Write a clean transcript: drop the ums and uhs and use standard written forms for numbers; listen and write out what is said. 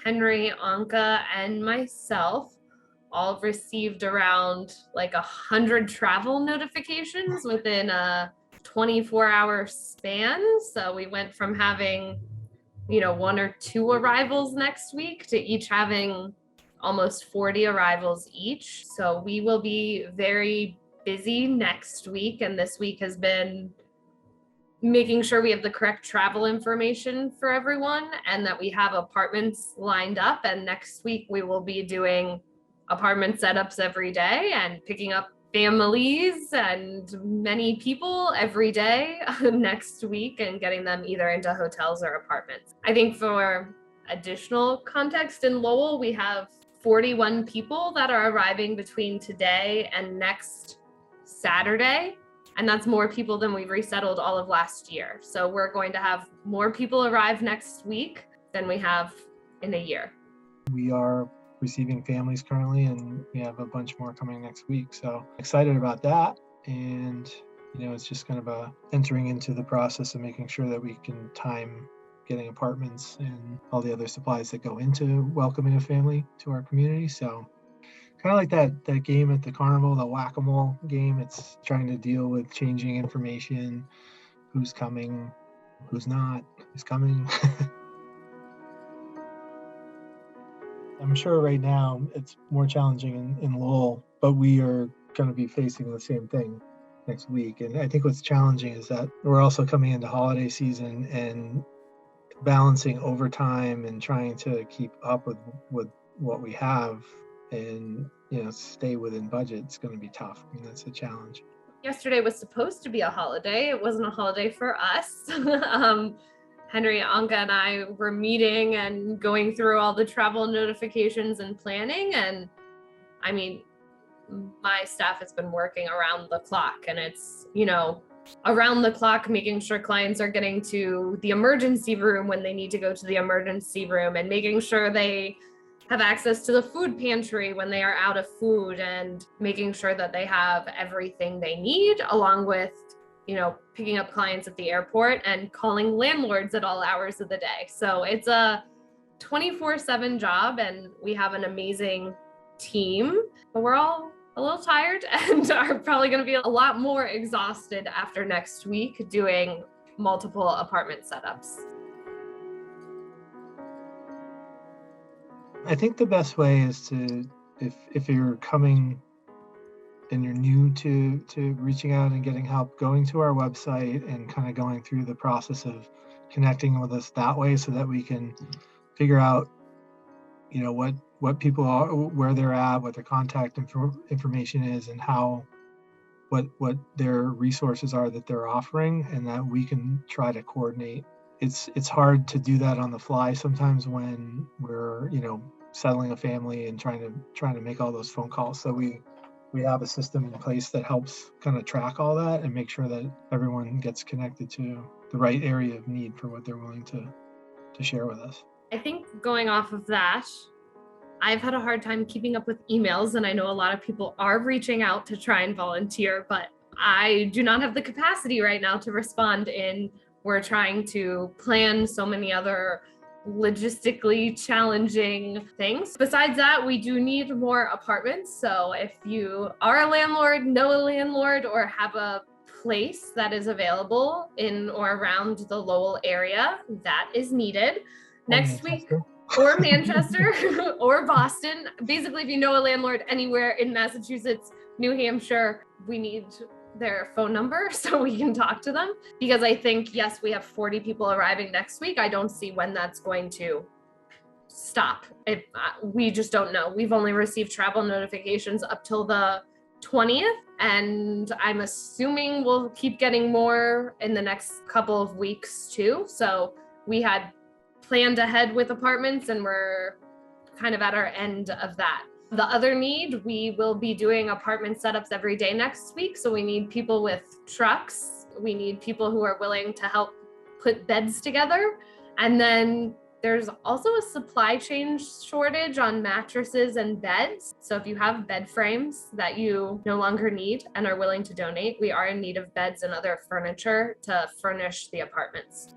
Henry, Anka, and myself all received around like 100 travel notifications within a 24-hour span. So we went from having, one or two arrivals next week to each having almost 40 arrivals each. So we will be very busy next week. And this week has been making sure we have the correct travel information for everyone and that we have apartments lined up. And next week we will be doing apartment setups every day and picking up families and many people every day next week and getting them either into hotels or apartments. I think for additional context, in Lowell, we have 41 people that are arriving between today and next Saturday. And that's more people than we've resettled all of last year. So we're going to have more people arrive next week than we have in a year. We are receiving families currently, and we have a bunch more coming next week. So excited about that. And, it's just kind of entering into the process of making sure that we can time getting apartments and all the other supplies that go into welcoming a family to our community. So kind of like that game at the carnival, the whack-a-mole game. It's trying to deal with changing information, who's coming, who's not, who's coming. I'm sure right now it's more challenging in Lowell, but we are going to be facing the same thing next week. And I think what's challenging is that we're also coming into holiday season and balancing overtime and trying to keep up with what we have and stay within budget. It's going to be tough. I mean, that's a challenge. Yesterday was supposed to be a holiday. It wasn't a holiday for us. Henry, Anka, and I were meeting and going through all the travel notifications and planning. And I mean, my staff has been working around the clock, and it's, around the clock, making sure clients are getting to the emergency room when they need to go to the emergency room, and making sure they have access to the food pantry when they are out of food, and making sure that they have everything they need, along with, picking up clients at the airport and calling landlords at all hours of the day. So it's a 24/7 job, and we have an amazing team, but we're all a little tired and are probably going to be a lot more exhausted after next week doing multiple apartment setups. I think the best way is to, if you're coming and you're new to reaching out and getting help, going to our website and kind of going through the process of connecting with us that way, so that we can figure out, what people are, where they're at, what their contact information is, and what their resources are that they're offering, and that we can try to coordinate. It's hard to do that on the fly sometimes when we're, settling a family and trying to make all those phone calls. So we have a system in place that helps kind of track all that and make sure that everyone gets connected to the right area of need for what they're willing to share with us. I think going off of that, I've had a hard time keeping up with emails, and I know a lot of people are reaching out to try and volunteer, but I do not have the capacity right now to respond we're trying to plan so many other logistically challenging things. Besides that, we do need more apartments. So if you are a landlord, know a landlord, or have a place that is available in or around the Lowell area, that is needed. Next week, or Manchester or Boston. Basically, if you know a landlord anywhere in Massachusetts, New Hampshire, we need their phone number so we can talk to them. Because I think, yes, we have 40 people arriving next week. I don't see when that's going to stop. We just don't know. We've only received travel notifications up till the 20th, and I'm assuming we'll keep getting more in the next couple of weeks too. So we had planned ahead with apartments, and we're kind of at our end of that. The other need, we will be doing apartment setups every day next week. So we need people with trucks. We need people who are willing to help put beds together. And then there's also a supply chain shortage on mattresses and beds. So if you have bed frames that you no longer need and are willing to donate, we are in need of beds and other furniture to furnish the apartments.